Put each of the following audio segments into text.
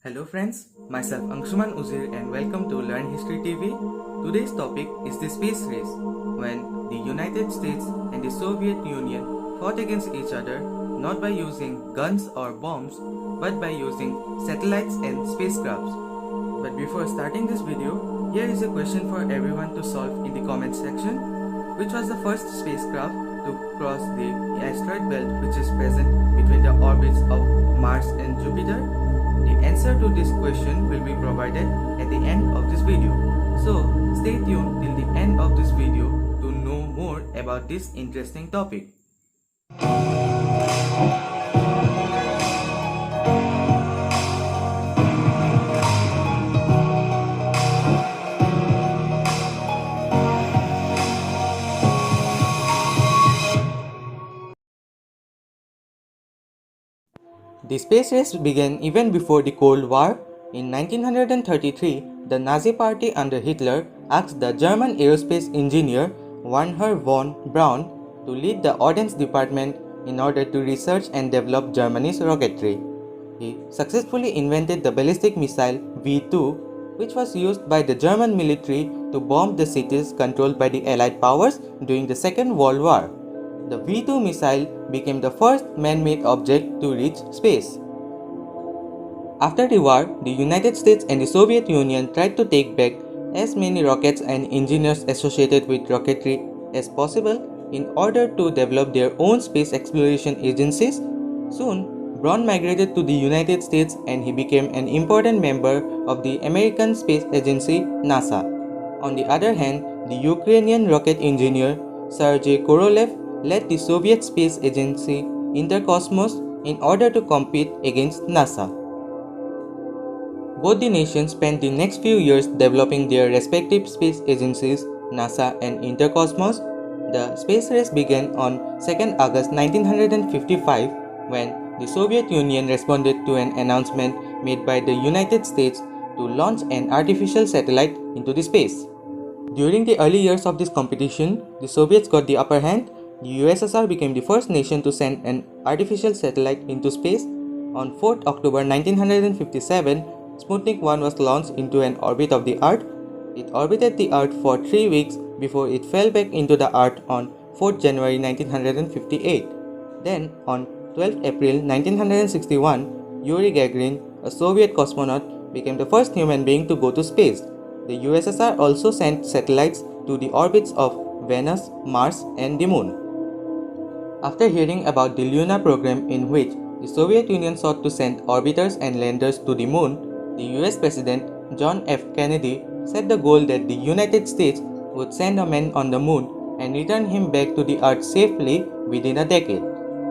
Hello friends, myself Anshuman Uzir and welcome to Learn History TV. Today's topic is the space race, when the United States and the Soviet Union fought against each other not by using guns or bombs but by using satellites and spacecrafts. But before starting this video, here is a question for everyone to solve in the comment section. Which was the first spacecraft to cross the asteroid belt which is present between the orbits of Mars and Jupiter? The answer to this question will be provided at the end of this video. So stay tuned till the end of this video to know more about this interesting topic. The space race began even before the Cold War. In 1933, the Nazi Party under Hitler asked the German aerospace engineer Wernher von Braun to lead the Ordnance Department in order to research and develop Germany's rocketry. He successfully invented the ballistic missile V-2, which was used by the German military to bomb the cities controlled by the Allied powers during the Second World War. The V-2 missile became the first man-made object to reach space. After the war, the United States and the Soviet Union tried to take back as many rockets and engineers associated with rocketry as possible in order to develop their own space exploration agencies. Soon, Braun migrated to the United States and he became an important member of the American Space Agency, NASA. On the other hand, the Ukrainian rocket engineer Sergei Korolev led the Soviet space agency INTERCOSMOS in order to compete against NASA. Both the nations spent the next few years developing their respective space agencies, NASA and INTERCOSMOS. The space race began on 2nd August 1955 when the Soviet Union responded to an announcement made by the United States to launch an artificial satellite into the space. During the early years of this competition, the Soviets got the upper hand. The USSR became the first nation to send an artificial satellite into space. On 4th October 1957, Sputnik 1 was launched into an orbit of the Earth. It orbited the Earth for 3 weeks before it fell back into the Earth on 4th January 1958. Then, on 12th April 1961, Yuri Gagarin, a Soviet cosmonaut, became the first human being to go to space. The USSR also sent satellites to the orbits of Venus, Mars, and the Moon. After hearing about the Luna program in which the Soviet Union sought to send orbiters and landers to the Moon, the US President John F. Kennedy set the goal that the United States would send a man on the Moon and return him back to the Earth safely within a decade.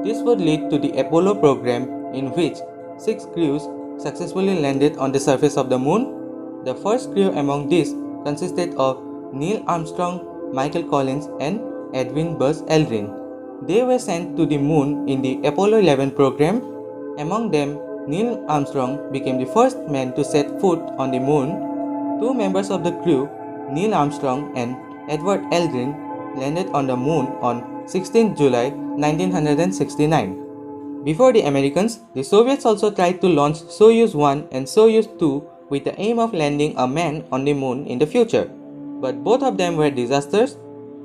This would lead to the Appollo program in which 6 crews successfully landed on the surface of the Moon. The first crew among these consisted of Neil Armstrong, Michael Collins, and Edwin Buzz Aldrin. They were sent to the Moon in the Apollo 11 program. Among them, Neil Armstrong became the first man to set foot on the Moon. 2 members of the crew, Neil Armstrong and Edward Aldrin, landed on the Moon on 16 July 1969. Before the Americans, the Soviets also tried to launch Soyuz 1 and Soyuz 2 with the aim of landing a man on the Moon in the future. But both of them were disasters.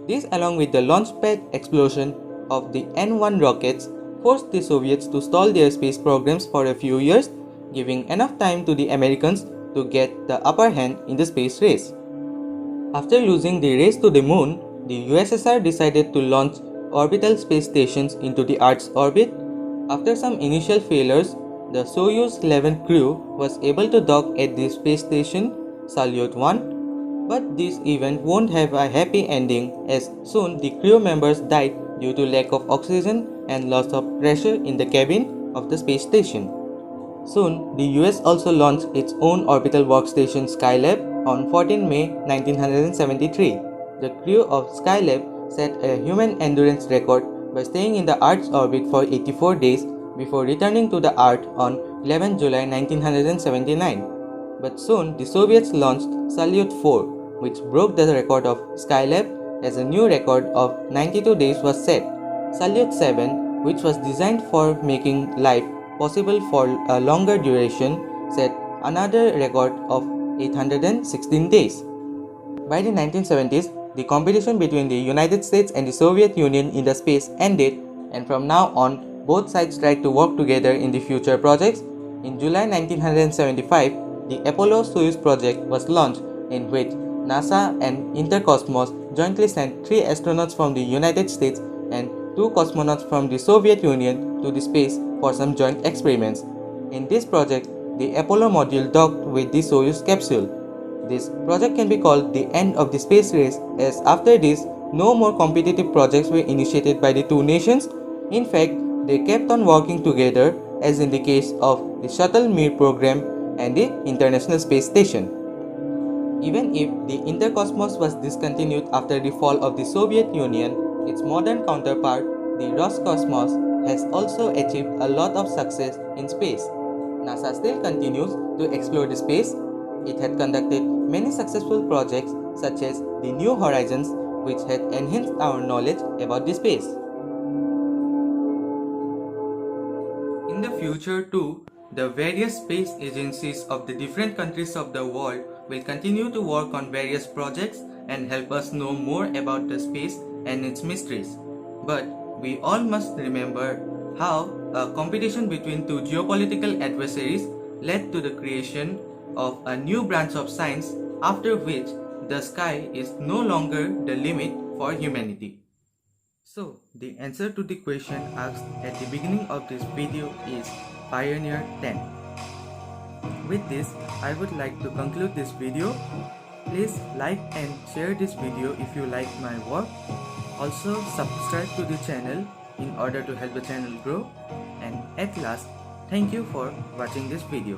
This, along with the launchpad explosion of the N-1 rockets, forced the Soviets to stall their space programs for a few years, giving enough time to the Americans to get the upper hand in the space race. After losing the race to the Moon, the USSR decided to launch orbital space stations into the Earth's orbit. After some initial failures, the Soyuz 11 crew was able to dock at the space station Salyut 1. But this event won't have a happy ending, as soon the crew members died due to lack of oxygen and loss of pressure in the cabin of the space station. Soon, the US also launched its own orbital workstation Skylab on 14 May 1973. The crew of Skylab set a human endurance record by staying in the Earth's orbit for 84 days before returning to the Earth on 11 July 1979. But soon, the Soviets launched Salyut 4, which broke the record of Skylab, as a new record of 92 days was set. Salyut 7, which was designed for making life possible for a longer duration, set another record of 816 days. By the 1970s, the competition between the United States and the Soviet Union in the space ended, and from now on, both sides tried to work together in the future projects. In July 1975, the Apollo-Soyuz project was launched, in which NASA and INTERCOSMOS jointly sent 3 astronauts from the United States and 2 cosmonauts from the Soviet Union to the space for some joint experiments. In this project, the Apollo module docked with the Soyuz capsule. This project can be called the end of the space race, as after this, no more competitive projects were initiated by the two nations. In fact, they kept on working together, as in the case of the Shuttle Mir program and the International Space Station. Even if the INTERCOSMOS was discontinued after the fall of the Soviet Union, its modern counterpart, the ROSCOSMOS, has also achieved a lot of success in space. NASA still continues to explore the space. It had conducted many successful projects such as the New Horizons, which had enhanced our knowledge about the space. In the future too, the various space agencies of the different countries of the world will continue to work on various projects and help us know more about the space and its mysteries. But we all must remember how a competition between two geopolitical adversaries led to the creation of a new branch of science, after which the sky is no longer the limit for humanity. So, the answer to the question asked at the beginning of this video is Pioneer 10. With this, I would like to conclude this video. Please like and share this video if you like my work. Also, subscribe to the channel in order to help the channel grow. And at last, thank you for watching this video.